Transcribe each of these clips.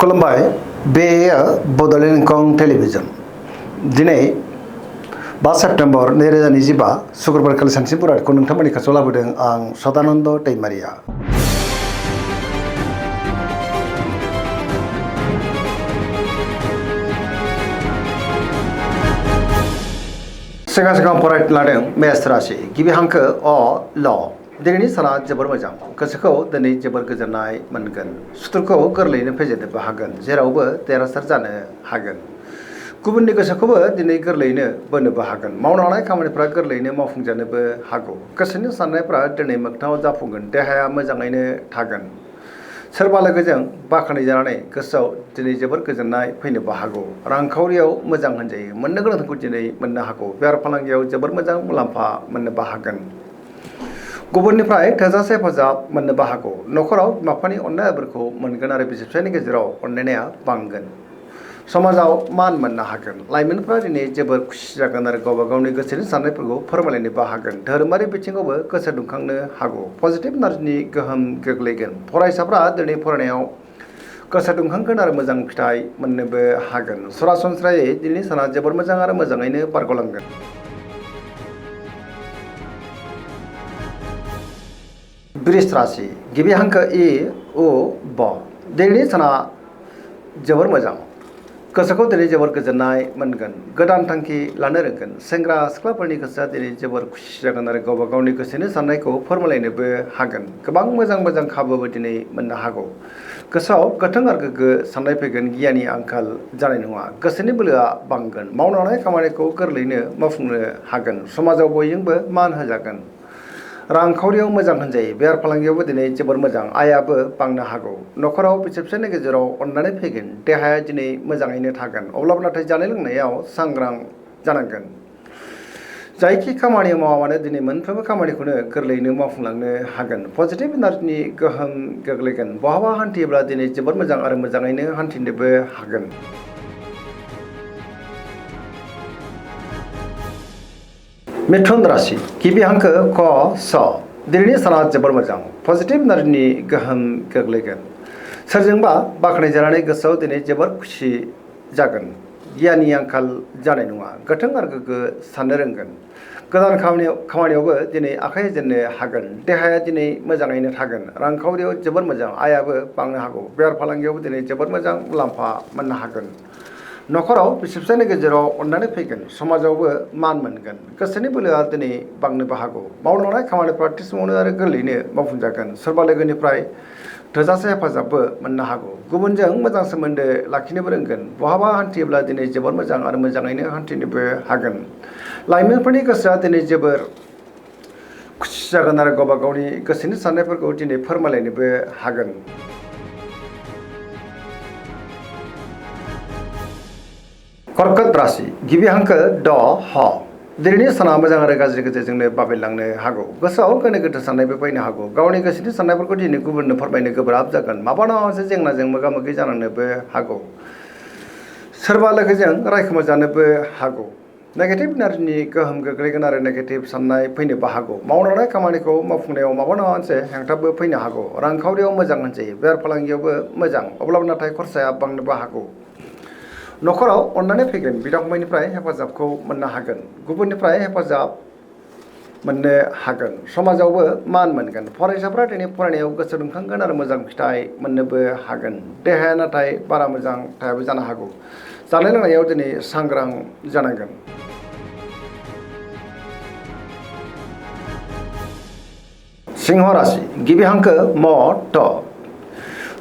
खुलुमबाय बेयो बड'लेण्ड इंखं टेलिभिजन दिनै 5 सेप्टेम्बर 2025 शुक्रबार खालि सानसे बरादखौ नोंथांमोननि खाथियाव लाबोदों आं सदानन्द दैमारिया। सिगां फरायनो लादों मेष राशि गिबि हांखो अ ल दिनैनि साना जोबोर मोजां गोसोखौ दिनै जोबोर गोजोननाय मोनगोन सुथुरखौ गोरलैयैनो फेजेननोबो हागोन जेरावबो देरहासार जानो हागोन गुबुननि गोसोखौबो दिनै गोरलैयैनो बोनोबो हागोन मावनो लानाय खामानिफ्रा गोरलैयैनो मावफुंजानोबो हागौ गोसोनि साननायफ्रा दिनै मोगथाङाव जाफुंगोन देहाया मोजाङैनो थागोन सोरबा लोगोजों बाख्नायजानानै गोसोआव दिनै जोबोर गोजोननाय फैनोबो हागौ रांखावरियाव मोजां होनजायो मोननो गोनांखौ दिनै मोननो हागौ बेफार फालांगियाव जोबोर मोजां मुलाम्फा मोननोबो हागोन गुबुननिफ्राय थोजासे हेफाजाब मोननोबो हागौ न'खराव बिमा बिफानि अननाय आबोरखौ मोनगोन आरो बिसि फिसायनि गेजेराव अनलायनाया बांगोन समाजाव मान मोननो हागोन लाइमोनफ्रा दिनै जोबोर खुसि जागोन आरो गावबा गावनि गोसोनि साननायफोरखौ फोरमायलायनोबो हागोन धोरोमारि बिथिङावबो गोसो दुंखांनो हागौ पजिटिभ एनार्जिनि गोहोम गोग्लैगोन फरायसाफ्रा दिनै फरायनायाव गोसो दुंखांगोन आरो मोजां फिथाइ मोननोबो हागोन सरासनस्रायै दिनैनि साना जोबोर मोजां आरो मोजाङैनो बारग'लांगोन। वृष राशि गिबि हांखो इ उ ब दिनैनि साना जोबोर मोजां गोसोखौ दिनै जोबोर गोजोननाय मोनगोन गोदान थांखि लानो रोंगोन सेंग्रा सिख्लाफोरनि गोसोआ दिनै जोबोर खुसि जागोन आरो गावबा गावनि गोसोनि साननायखौ फोरमायलायनोबो हागोन गोबां मोजां खाबुबो दिनै मोननो हागौ गोसोआव गोथों आरो गोग्गो साननाय फैगोन गियाननि आंखाल जानाय नङा गोसोनि बोलोआ बांगोन मावनो लानाय खामानिखौ गोरलैयैनो मावफुंनो हागोन समाजाव बयजोंबो मान होजागोन रांखावरियाव मोजां होनजायो बेफार फालांगियावबो दिनै जोबोर मोजां आयाबो बांनो हागौ न'खराव बिसि फिसायनि गेजेराव अननानै फैगोन देहाया दिनै मोजाङैनो थागोन अब्लाबो नाथाय जानाय लोंनायाव सांग्रां जानांगोन जायखि खामानि मावा मानो दिनै मोनफ्रोमबो खामानिखौनो गोरलैयैनो मावफुंलांनो हागोन पजिटिभ एनार्जिनि गोहोम गोग्लैगोन बहाबा हान्थियोब्ला दिनै जोबोर मोजां आरो मोजाङैनो हान्थिनोबो हागोन। मिथुन राशि गिबि हांखो क स दिनैनि साना जोबोर मोजां पजिटिभ एनार्जिनि गोहोम गोग्लैगोन सोरजोंबा बाख्नायजानानै गोसोआव दिनै जोबोर खुसि जागोन गियाननि आंखाल जानाय नङा गोथों आरो गोग्गो साननो रोंगोन गोदान खामानियावबो दिनै आखाइ होजेननो हागोन देहाया दिनै मोजाङैनो थागोन रांखावरियाव जोबोर मोजां आयाबो बांनो हागौ बेफार फालांगियावबो दिनै जोबोर मोजां मुलाम्फा मोननो हागोन न'खराव बिसि फिसायनि गेजेराव अननानै फैगोन समाजावबो मान मोनगोन गोसोनि बोलोआ दिनै बांनोबो हागौ मावनो लानाय खामानिफ्रा थि समावनो आरो गोरलैयैनो मावफुंजागोन सोरबा लोगोनिफ्राय थोजासे हेफाजाबबो मोननो हागौ गुबुनजों मोजां सोमोन्दो लाखिनोबो रोंगोन बहाबा हान्थियोब्ला दिनै जोबोर मोजां आरो मोजाङैनो हान्थिनोबो हागोन लाइमोनफोरनि गोसोआ दिनै जोबोर खुसि जागोन आरो गावबा गावनि गोसोनि साननायफोरखौ दिनै फोरमायलायनोबो हागोन। कर्कट राशि गिबि हांखो ड ह दिनैनि साना मोजां आरो गाज्रि गेजेरजोंनो बाबेलांनो हागौ गोसोआव गोनो गोथो साननायबो फैनो हागौ गावनि गोसोनि साननायफोरखौ दिनै गुबुननो फोरमायनो गोब्राब जागोन माबा नङा मोनसे जेंनाजों मोगा मोगि जानांनोबो हागौ सोरबा लोगोजों रायखोमाजानोबो हागौ नेगेटिभ एनार्जिनि गोहोम गोग्लैगोन आरो नेगेटिभ साननाय फैनोबो हागौ मावनो लानाय खामानिखौ मावफुंनायाव माबा नङा मोनसे हेंथाबो फैनो हागौ रांखावरियाव मोजां होनजायो बेफार फालांगियावबो मोजां अब्लाबो नाथाय खरसाया बांनोबो हागौ न'खराव अननानै फैगोन बिदा फंबायनिफ्राय हेफाजाबखौ मोननो हागोन गुबुननिफ्राय हेफाजाब मोननो हागोन समाजावबो मान मोनगोन फरायसाफ्रा दिनै फरायनायाव गोसो दुंखांगोन आरो मोजां फिथाइ मोननोबो हागोन देहाया नाथाय बारा मोजां थायाबो जानो हागौ जानाय लोंनायाव दिनै सांग्रां जानांगोन। सिंह राशि गिबि हांखो म ट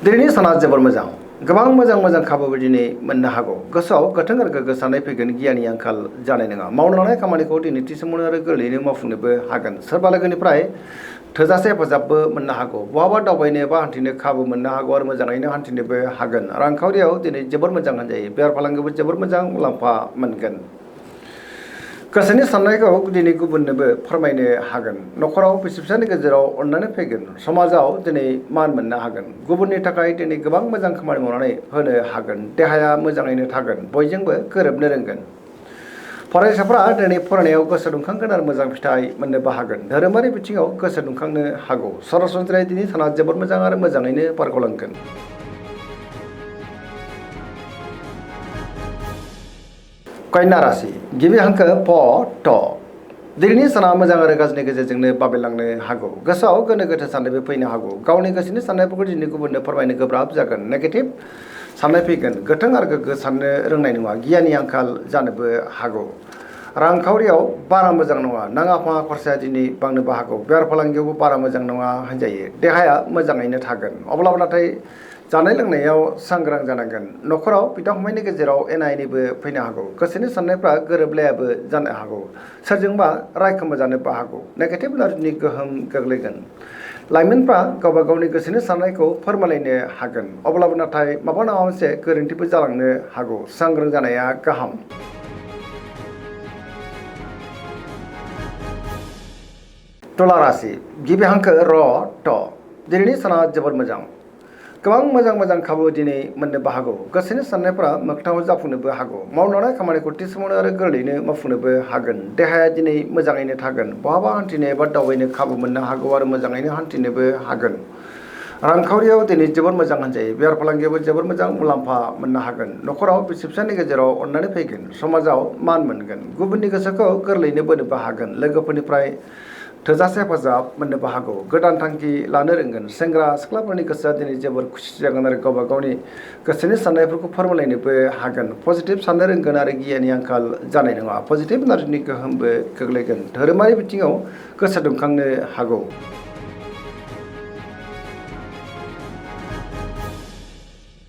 दिनैनि साना जोबोर मोजां गोबां मोजां खाबुबो दिनै मोननो हागौ गोसोआव गोथों आरो गोग्गो साननाय फैगोन गियाननि आंखाल जानाय नङा मावनो लानाय खामानिखौ दिनै थि समावनो आरो गोरलैयैनो मावफुंनोबो हागोन सोरबा लोगोनिफ्राय थोजासे हेफाजाबबो मोननो हागौ बहाबा दावबायनो बा हान्थिनो खाबु मोननो हागौ आरो मोजाङैनो हान्थिनोबो हागोन रांखावरियाव दिनै जोबोर मोजां होनजायो बेफार फालांगियावबो जोबोर मोजां मुलाम्फा मोनगोन गोसोनि साननायखौ दिनै गुबुननोबो फोरमायनो हागोन न'खराव बिसि फिसायनि गेजेराव अननानै फैगोन समाजाव दिनै मान मोननो हागोन गुबुननि थाखाय दिनै गोबां मोजां खामानि मावनानै होनो हागोन देहाया मोजाङैनो थागोन बयजोंबो गोरोबनो रोंगोन फरायसाफ्रा दिनै फरायनायाव गोसो दुंखांगोन आरो मोजां फिथाइ मोननोबो हागोन धोरोमारि बिथिङाव गोसो दुंखांनो हागौ सरासनस्रायै दिनै साना जोबोर मोजां आरो मोजाङैनो बारग'लांगोन। कन्या राशि गिबि हांखो प ट दिनैनि साना मोजां आरो गाज्रिनि गेजेरजोंनो बाबेलांनो हागौ गोसोआव गोनो गोथो साननायबो फैनो हागौ गावनि गोसोनि साननायफोरखौ दिनै गुबुननो फोरमायनो गोब्राब जागोन नेगेटिभ साननाय फैगोन गोथों आरो गोग्गो साननो रोंनाय नङा गियाननि आंखाल जानोबो हागौ रांखावरियाव बारा मोजां नङा नाङा फाङा खरसाया दिनै बांनोबो हागौ बेफार फालांगियावबो बारा मोजां नङा होनजायो देहाया मोजाङैनो थागोन अब्लाबो नाथाय जानाय लोंनायाव सांग्रां जानांगोन न'खराव बिदा फंबायनि गेजेराव एना एनिबो फैनो हागौ गोसोनि साननायफ्रा गोरोबलायाबो जानो हागौ सोरजोंबा रायखोमाजानोबो हागौ नेगेटिभ एनार्जिनि गोहोम गोग्लैगोन लाइमोनफ्रा गावबा गावनि गोसोनि साननायखौ फोरमायलायनो हागोन अब्लाबो नाथाय माबा नङा मोनसे गोरोन्थिबो जालांनो हागौ सांग्रां जानाया गाहाम तुला राशि गिबि हांखो र ट दिनैनि साना जोबोर मोजां गोबां मोजां खाबु दिनै मोननोबो हागौ गोसोनि साननायफ्रा मोगथाङाव जाफुंनोबो हागौ मावलांनाय खामानिखौ थि समावनो आरो गोरलैयैनो मावफुंनोबो हागोन देहाया दिनै मोजाङैनो थागोन बहाबा हान्थिनो एबा दावबायनो खाबु मोननो हागौ आरो मोजाङैनो हान्थिनोबो हागोन रांखावरियाव दिनै जोबोर मोजां होनजायो बेफार फालांगियावबो जोबोर मोजां मुलाम्फा मोननो हागोन न'खराव बिसि फिसायनि गेजेराव अननानै फैगोन समाजाव मान मोनगोन गुबुननि गोसोखौ गोरलैयैनो बोनोबो हागोन लोगोफोरनिफ्राय थोजासे हेफाजाब मोननोबो हागौ गोदान थांखि लानो रोंगोन सेंग्रा सिख्लाफोरनि गोसोआ दिनै जोबोर खुसि जागोन आरो गावबा गावनि गोसोनि साननायफोरखौ फोरमायलायनोबो हागोन पजिटिभ साननो रोंगोन आरो गियाननि आंखाल जानाय नङा पजिटिभ एनार्जिनि गोहोमबो गोग्लैगोन धोरोमारि बिथिङाव गोसो दुंखांनो हागौ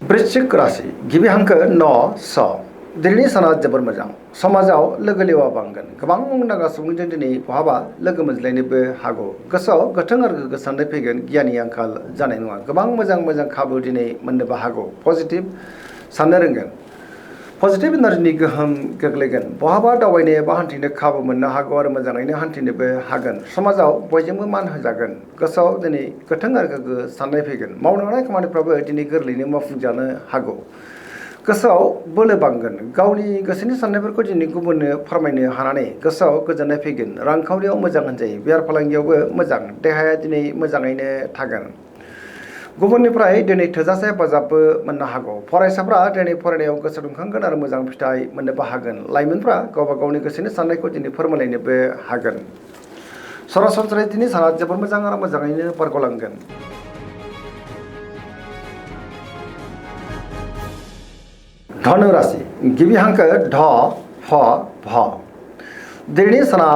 वृश्चिक राशि गिबि हांखो न स दिनैनि साना जोबोर मोजां समाजाव लोगो लेवा बांगोन गोबां मुंदांखा सुबुंजों दिनै बहाबा लोगो मोनज्लायनोबो हागौ गोसोआव गोथों आरो गोग्गो साननाय फैगोन गियाननि आंखाल जानाय नङा गोबां मोजां खाबु दिनै मोननोबो हागौ पजिटिभ साननो रोंगोन पजिटिभ एनार्जिनि गोहोम गोग्लैगोन बहाबा दावबायनो एबा हान्थिनो खाबु मोननो हागौ आरो मोजाङैनो हान्थिनोबो हागोन समाजाव बयजोंबो मान होजागोन गोसोआव दिनै गोथों आरो गोग्गो साननाय फैगोन मावलांनाय खामानिफ्राबो दिनै गोरलैयैनो मावफुंजानो हागौ गोसोआव बोलो बांगोन गावनि गोसोनि साननायफोरखौ दिनै गुबुननो फोरमायनो हानानै गोसोआव गोजोननाय फैगोन रांखावरियाव मोजां होनजायो बेफार फालांगियावबो मोजां देहाया दिनै मोजाङैनो थागोन गुबुननिफ्राय दिनै थोजासे हेफाजाबबो मोननो हागौ फरायसाफ्रा दिनै फरायनायाव गोसो दुंखांगोन आरो मोजां फिथाइ मोननोबो हागोन लाइमोनफ्रा गावबा गावनि गोसोनि साननायखौ दिनै फोरमायलायनोबो हागोन सरासनस्रायै दिनै साना जोबोर मोजां आरो मोजाङैनो बारग'लांगोन धनु राशि गिबि हांखो ध फ भ दिनैनि साना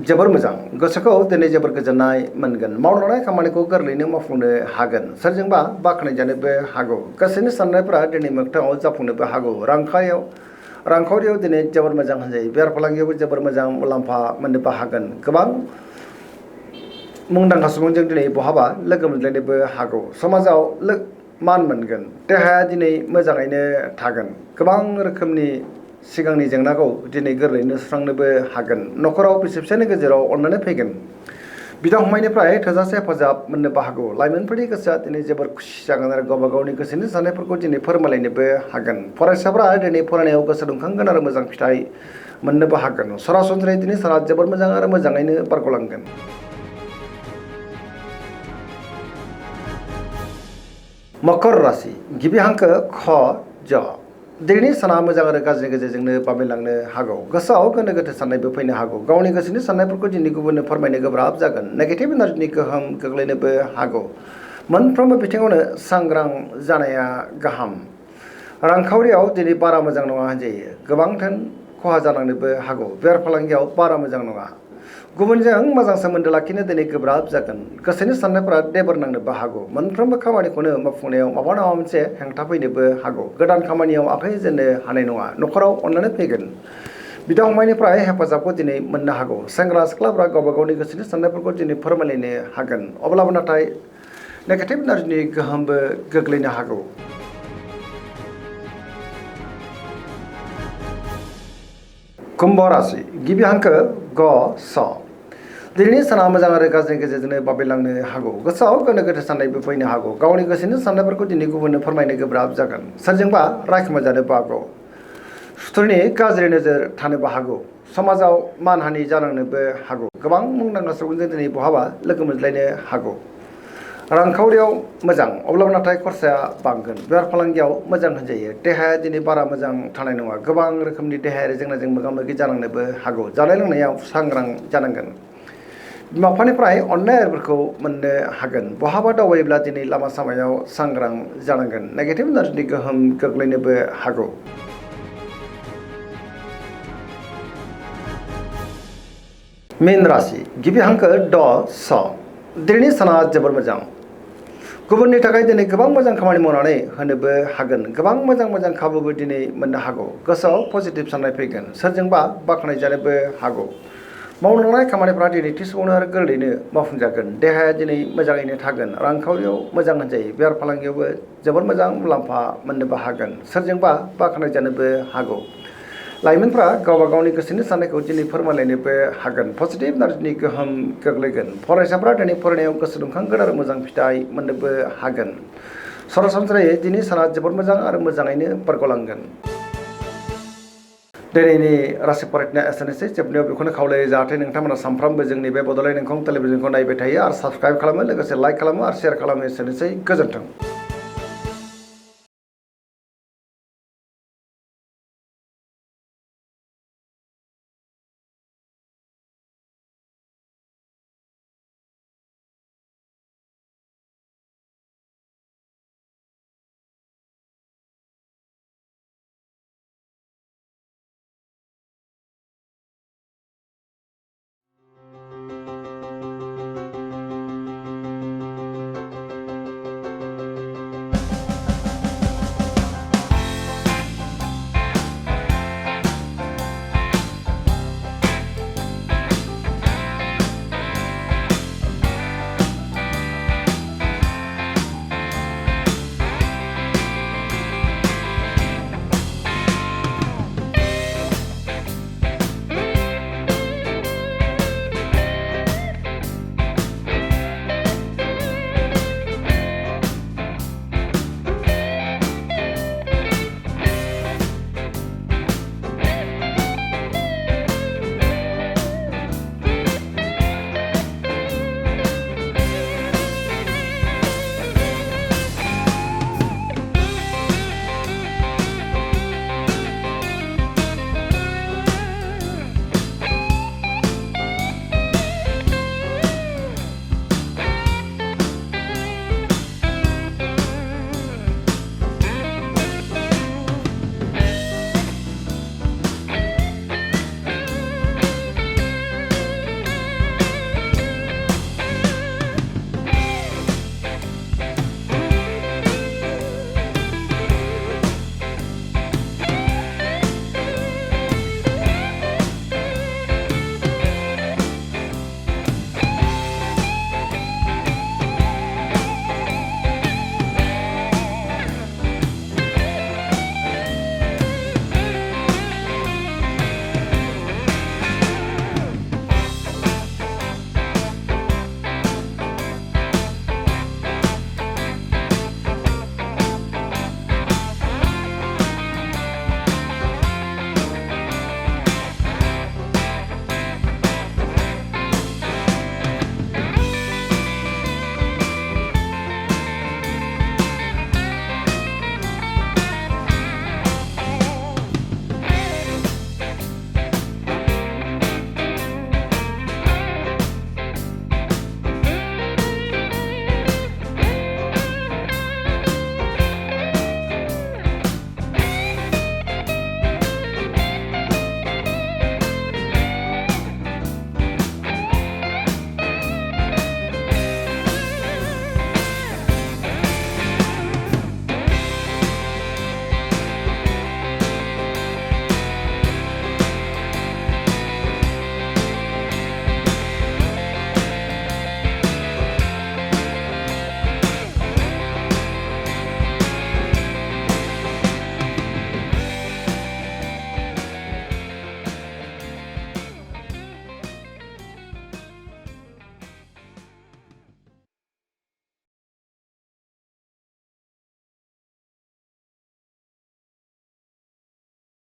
जोबोर मोजां गोसोखौ दिनै जोबोर गोजोननाय मोनगोन मावलांनाय खामानिखौ गोरलैयैनो मावफुंनो हागोन सोरजोंबा बाख्नायजानोबो हागौ गोसोनि साननायफ्रा दिनै मोगथाङाव जाफुंनोबो हागौ रांखावरियाव दिनै जोबोर मोजां होनजायो बेफार फालांगियावबो जोबोर मोजां मुलाम्फा मोननोबो हागोन गोबां मुंदांखा सुबुंजों दिनै बहाबा लोगो मोनज्लायनोबो हागौ समाजाव मान मोनगोन देहाया दिनै मोजाङैनो थागोन गोबां रोखोमनि सिगांनि जेंनाखौ दिनै गोरलैयैनो सुस्रांनोबो हागोन न'खराव बिसि फिसायनि गेजेराव अननानै फैगोन बिदा फंबायनिफ्राय थोजासे हेफाजाब मोननोबो हागौ लाइमोनफोरनि गोसोआ दिनै जोबोर खुसि जागोन आरो गावबा गावनि गोसोनि साननायफोरखौ दिनै फोरमायलायनोबो हागोन फरायसाफ्रा दिनै फरायनायाव गोसो दुंखांगोन आरो मोजां फिथाइ मोननोबो हागोन सरासनस्रायै दिनै साना जोबोर मोजां आरो मोजाङैनो बारग'लांगोन मकर राशि गिबि हांखो ख ज दिनैनि साना मोजां आरो गाज्रिनि गेजेरजोंनो बाबेलांनो हागौ गोसोआव गोनो गोथो साननायबो फैनो हागौ गावनि गोसोनि साननायफोरखौ दिनै गुबुननो फोरमायनो गोब्राब जागोन नेगेटिभ एनार्जिनि गोहोम गोग्लैनोबो हागौ मोनफ्रोमबो बिथिङावनो सांग्रां जानाया गाहाम रांखावरियाव दिनै बारा मोजां नङा होनजायो गोबां धोन खहा जानांनोबो हागौ बेफार फालांगियाव बारा मोजां नङा गुबुनजों मोजां सोमोन्दो लाखिनो दिनै गोब्राब जागोन गोसोनि साननायफोरा देबर नांनोबो हागौ मोनफ्रोमबो खामानिखौनो मावफुंनायाव माबा नङा मोनसे हेंथा फैनोबो हागौ गोदान खामानियाव आखाइ होजेननो हानाय नङा न'खराव अननानै फैगोन बिदा फंबायनिफ्राय हेफाजाबखौ दिनै मोननो हागौ सेंग्रा सिख्लाफ्रा गावबा गावनि गोसोनि साननायफोरखौ दिनै फोरमायलायनो हागोन अब्लाबो नाथाय नेगेटिभ एनार्जिनि गोहोमबो गोग्लैनो हागौ कुम्भ राशि गिबि हांखो ग स दिनैनि साना मोजां आरो गाज्रिनि गेजेरजोंनो बाबेलांनो हागौ गोसोआव गोनो गोथो साननायबो फैनो हागौ गावनि गोसोनि साननायफोरखौ दिनै गुबुननो फोरमायनो गोब्राब जागोन सोरजोंबा रायखोमाजानोबो हागौ सुथुरनि गाज्रि नोजोर थानोबो हागौ समाजाव मानहानि जानांनोबो हागौ गोबां मुंदांखा सुबुंजों दिनै बहाबा लोगो मोनज्लायनो हागौ रांखावरियाव मोजां अब्लाबो नाथाय खरसाया बांगोन बेफार फालांगियाव मोजां होनजायो देहाया दिनै बारा मोजां थानाय नङा गोबां रोखोमनि देहायारि जेंनाजों मोगा मोगि जानांनोबो हागौ जानाय लोंनायाव सांग्रां जानांगोन बिमा बिफानिफ्राय अननाय आरिफोरखौ मोननो हागोन बहाबा दावबायोब्ला दिनै लामा सामायाव सांग्रां जानांगोन नेगेटिभ एनार्जिनि गोहोम गोग्लैनोबो हागौ मीन राशि गिबि हांखो ड स दिनैनि साना जोबोर मोजां गुबुननि थाखाय दिनै गोबां मोजां खामानि मावनानै होनोबो हागोन गोबां मोजां खाबुबो दिनै मोननो हागौ गोसोआव पजिटिभ साननाय फैगोन सोरजोंबा बाख्नाय जानोबो हागौ मावलांनाय खामानिफ्रा दिनै थि समावनो आरो गोरलैयैनो मावफुंजागोन देहाया दिनै मोजाङैनो थागोन रांखावरियाव मोजां होनजायो बेफार फालांगियावबो जोबोर मोजां मुलाम्फा मोननोबो हागोन सोरजोंबा बाख्नाय जानोबो हागौ लाइमोनफ्रा गावबा गावनि गोसोनि साननायखौ दिनै फोरमायलायनोबो हागोन पजिटिभ एनार्जिनि गोहोम गोग्लैगोन फरायसाफ्रा दिनै फरायनायाव गोसो दुंखांगोन आरो मोजां फिथाइ मोननोबो हागोन सरासनस्रायै दिनै साना जोबोर मोजां आरो मोजाङैनो बारग'लांगोन दिनैनि राशि फरायनाया एसेनोसै जोबनायाव बेखौनो खावलायो जाहाथे नोंथांमोना सानफ्रामबो जोंनि बे बड'लेण्ड इंखं टेलिभिजनखौ नायबाय थायो आरो साबस्क्राइब खालामो लोगोसे लाइक खालामो आरो शेयार खालामो एसेनोसै गोजोन्थों